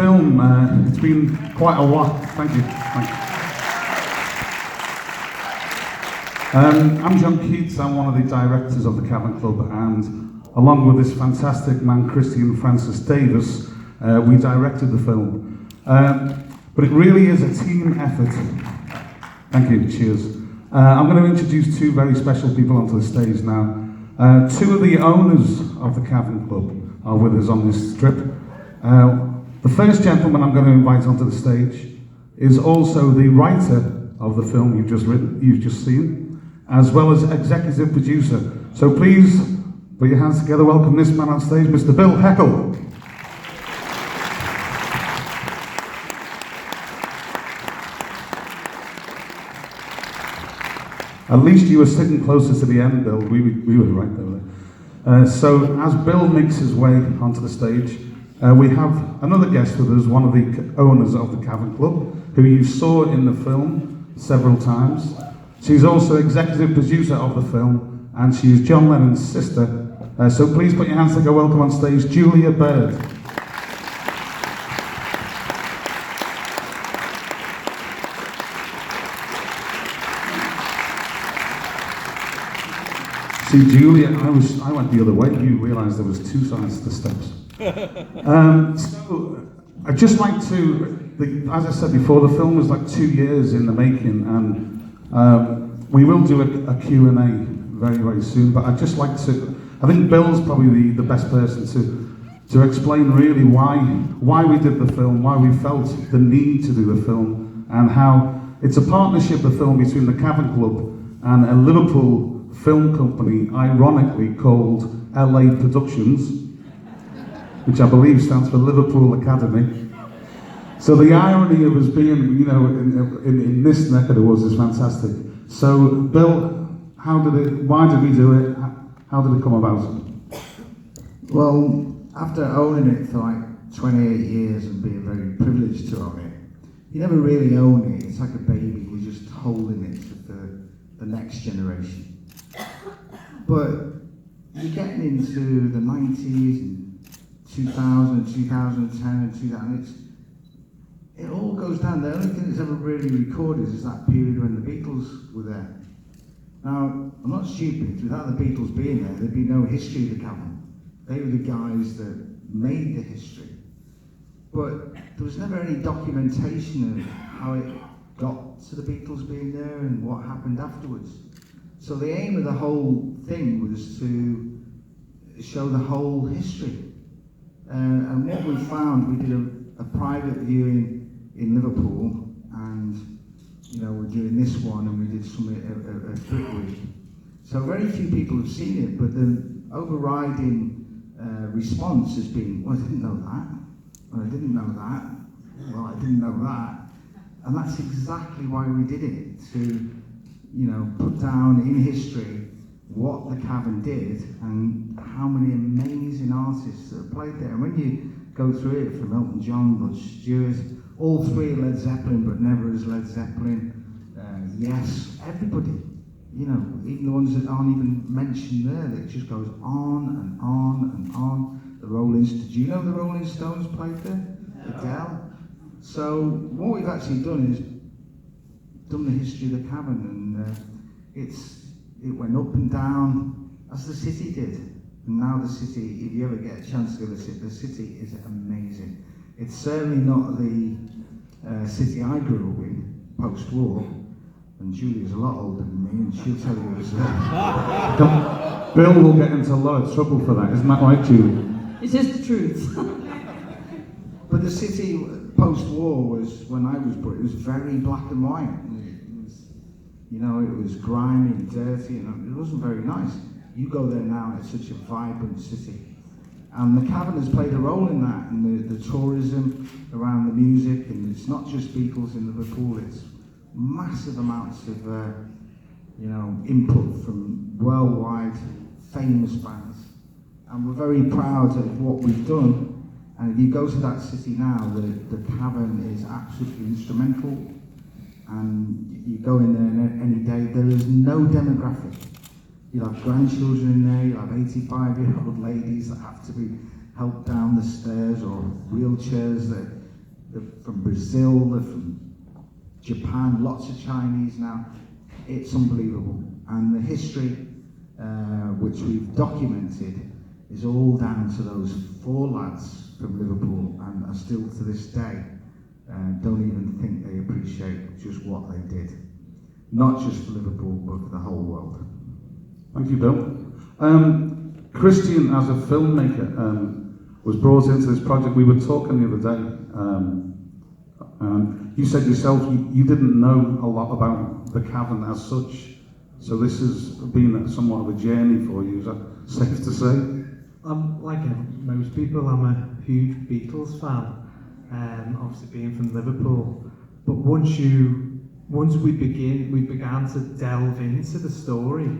film. It's been quite a while. Thank you. I'm John Keats. I'm one of the directors of the Cavern Club, and along with this fantastic man, Christian Francis Davis, we directed the film. But it really is a team effort. Thank you. Cheers. I'm going to introduce two very special people onto the stage now. Two of the owners of the Cavern Club are with us on this trip. The first gentleman I'm going to invite onto the stage is also the writer of the film you've just seen, as well as executive producer. So please put your hands together, welcome this man on stage, Mr. Bill Heckle. At least you were sitting closer to the end, Bill. We were right there. So as Bill makes his way onto the stage, we have another guest with us, one of the owners of the Cavern Club, who you saw in the film several times. She's also executive producer of the film, and she is John Lennon's sister. So please put your hands together, welcome on stage, Julia Bird. See, Julia, I went the other way. You realised there was two sides to the steps. So I'd just like to, as I said before, the film was like 2 years in the making, and we will do a Q&A very, very soon, but I'd just like to, I think Bill's probably the best person to explain really why we did the film, why we felt the need to do the film, and how it's a partnership, the film, between the Cavern Club and a Liverpool film company, ironically called LA Productions, which I believe stands for Liverpool Academy. So the irony of us being, you know, in this neck of the woods is fantastic. So, Bill, why did we do it? How did it come about? Well, after owning it for like 28 years and being very privileged to own it, you never really own it. It's like a baby, you're just holding it for the next generation. But you're getting into the 90s and 2000, 2010 and 2000, it all goes down. The only thing that's ever really recorded is that period when the Beatles were there. Now, I'm not stupid. Without the Beatles being there, there'd be no history of the Cavern. They were the guys that made the history. But there was never any documentation of how it got to the Beatles being there and what happened afterwards. So the aim of the whole thing was to show the whole history. And what we found, we did a private viewing in Liverpool, and you know, we're doing this one, and we did some at Brickwich. So very few people have seen it, but the overriding response has been, well, I didn't know that, well, I didn't know that, well, I didn't know that. And that's exactly why we did it, to, you know, put down in history what the Cavern did and how many amazing artists that have played there. And when you go through it, from Elton John, Rod Stewart, all three Led Zeppelin, but never as Led Zeppelin, yes, everybody, you know, even the ones that aren't even mentioned there, that just goes on and on and on. The Rolling Stones, do you know the Rolling Stones played there? Adele. So what we've actually done is done the history of the Cavern, and it went up and down as the city did. And now the city, if you ever get a chance to go to the city is amazing. It's certainly not the city I grew up in post-war, and Julia's a lot older than me, and she'll tell you it was Bill will get into a lot of trouble for that, isn't that right, Julie? It is the truth. But the city post-war was, when I was born, it was very black and white. It was, you know, it was grimy and dirty, and it wasn't very nice. You go there now, it's such a vibrant city. And the Cavern has played a role in that, and the tourism around the music, and it's not just Beatles in Liverpool, it's massive amounts of, you know, input from worldwide famous bands. And we're very proud of what we've done. And if you go to that city now, the Cavern is absolutely instrumental. And you go in there any day, there is no demographic. You'll have grandchildren in there, you'll have 85-year-old ladies that have to be helped down the stairs, or wheelchairs that they're from Brazil, they're from Japan, lots of Chinese now. It's unbelievable. And the history, which we've documented, is all down to those 4 lads from Liverpool, and are still to this day don't even think they appreciate just what they did. Not just for Liverpool, but for the whole world. Thank you, Bill. Christian, as a filmmaker, was brought into this project. We were talking the other day. You said yourself you didn't know a lot about the Cavern as such, so this has been somewhat of a journey for you. Is that safe to say? Like most people, I'm a huge Beatles fan. Obviously being from Liverpool, but once we began to delve into the story,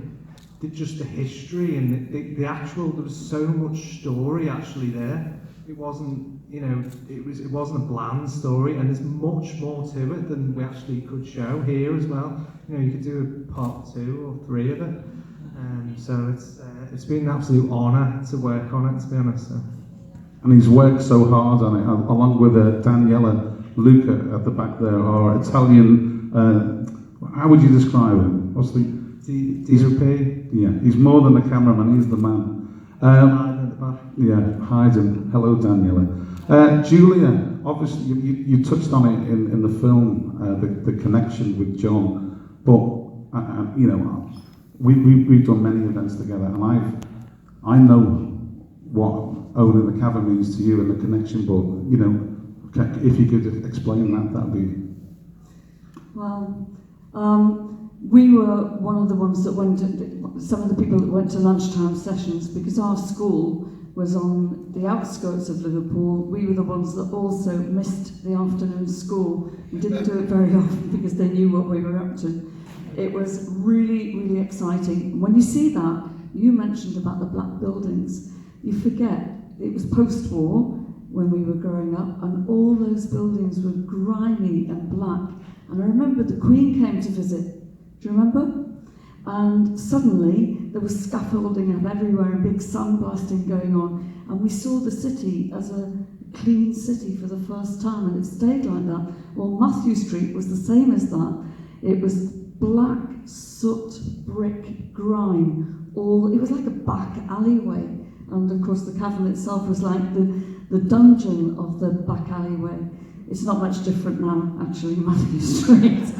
just the history and the actual, there was so much story actually there. It wasn't, it wasn't a bland story, and there's much more to it than we actually could show here as well. You could do a part 2 or 3 of it. So it's been an absolute honour to work on it, to be honest. So. And he's worked so hard on it, along with Daniela Luca at the back there, our Italian, how would you describe him? What's the... DOP? Yeah, he's more than a cameraman, he's the man. At the back. Yeah, Hayden. Hello, Daniela. Julia, obviously you touched on it in the film, the connection with John, but, we've done many events together, and I know what owning the Cavern means to you and the connection, but if you could explain that'd be. Well, we were one of the ones that went some of the people that went to lunchtime sessions, because our school was on the outskirts of Liverpool. We were the ones that also missed the afternoon school. We didn't do it very often because they knew what we were up to. It was really, really exciting. When you see that, you mentioned about the black buildings. You forget, it was post-war when we were growing up, and all those buildings were grimy and black. And I remember the Queen came to visit. Do you remember? And suddenly there was scaffolding up everywhere and big sunblasting going on. And we saw the city as a clean city for the first time, and it stayed like that. Well, Matthew Street was the same as that. It was black, soot, brick, grime. It was like a back alleyway. And of course the Cavern itself was like the dungeon of the back alleyway. It's not much different now, actually, Matthew Street.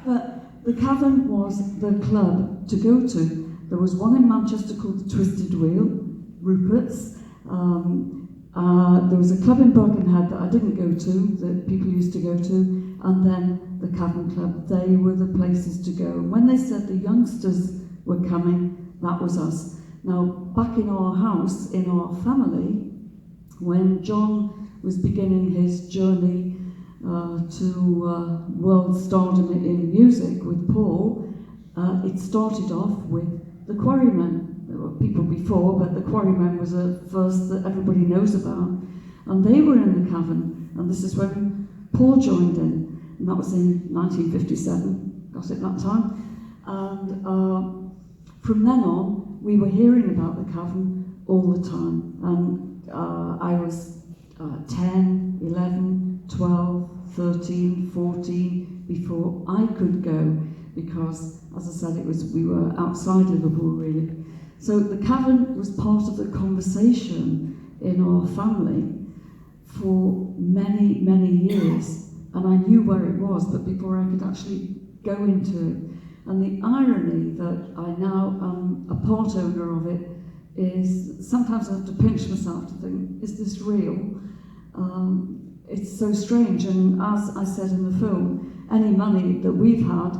But the Cavern was the club to go to. There was one in Manchester called the Twisted Wheel, Rupert's. There was a club in Birkenhead that I didn't go to, that people used to go to, and then the Cavern Club. They were the places to go. And when they said the youngsters were coming, that was us. Now, back in our house, in our family, when John was beginning his journey to world stardom in music with Paul, it started off with the Quarrymen. There were people before, but the Quarrymen was a first that everybody knows about. And they were in the Cavern, and this is when Paul joined in, and that was in 1957, got it that time. And from then on, we were hearing about the Cavern all the time. And I was 10, 11, 12, 13, 14 before I could go, because, as I said, we were outside Liverpool, really. So the Cavern was part of the conversation in our family for many, many years, and I knew where it was, but before I could actually go into it. And the irony that I now am a part owner of it is sometimes I have to pinch myself to think, is this real? It's so strange, and as I said in the film, any money that we've had,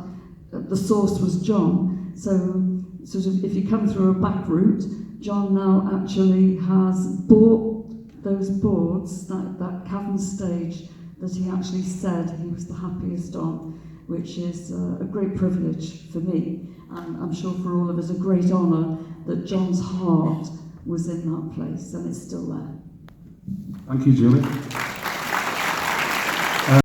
the source was John. So sort of if you come through a back route, John now actually has bought those boards, that Cavern stage that he actually said he was the happiest on, which is a great privilege for me, and I'm sure for all of us a great honour that John's heart was in that place, and it's still there. Thank you, Julie.